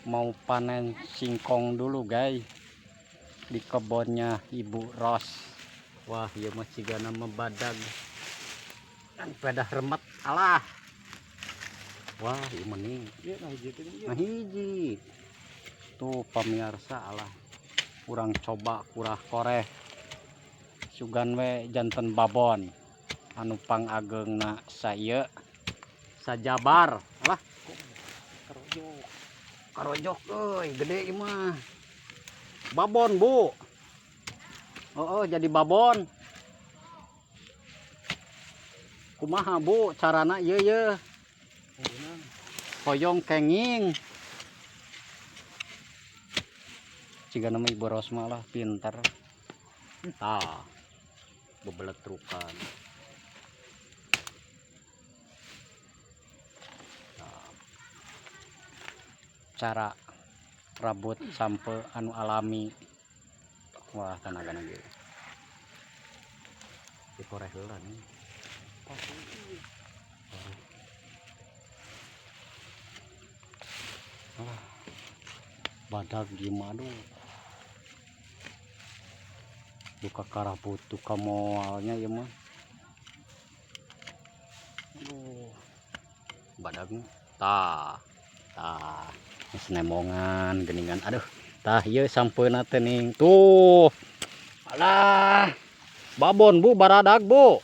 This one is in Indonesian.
mau panen singkong dulu guys di kebunnya Ibu Ros. Wah ya masih gana membadag kan pada remet alah. Wah ini mending nah hiji tuh pemirsa alah kurang coba kurang koreh sugan we janten babon anu pang agengna saya sajabar alah karojok euy gede ieu mah babon bu. Oh, jadi babon kumaha bu carana ieu ye hoyong kenging ciga nama Ibu Ros malah pinter tah bebeletrukan cara rabut sampai anu alami. Wah tenaga lagi dikoreh heula nih badag gimana buka karabut tuh moalnya ya mah badagnya tah senemongan geningan aduh tah ieu sampeuna teh ning tuh alah babon bu baradag bu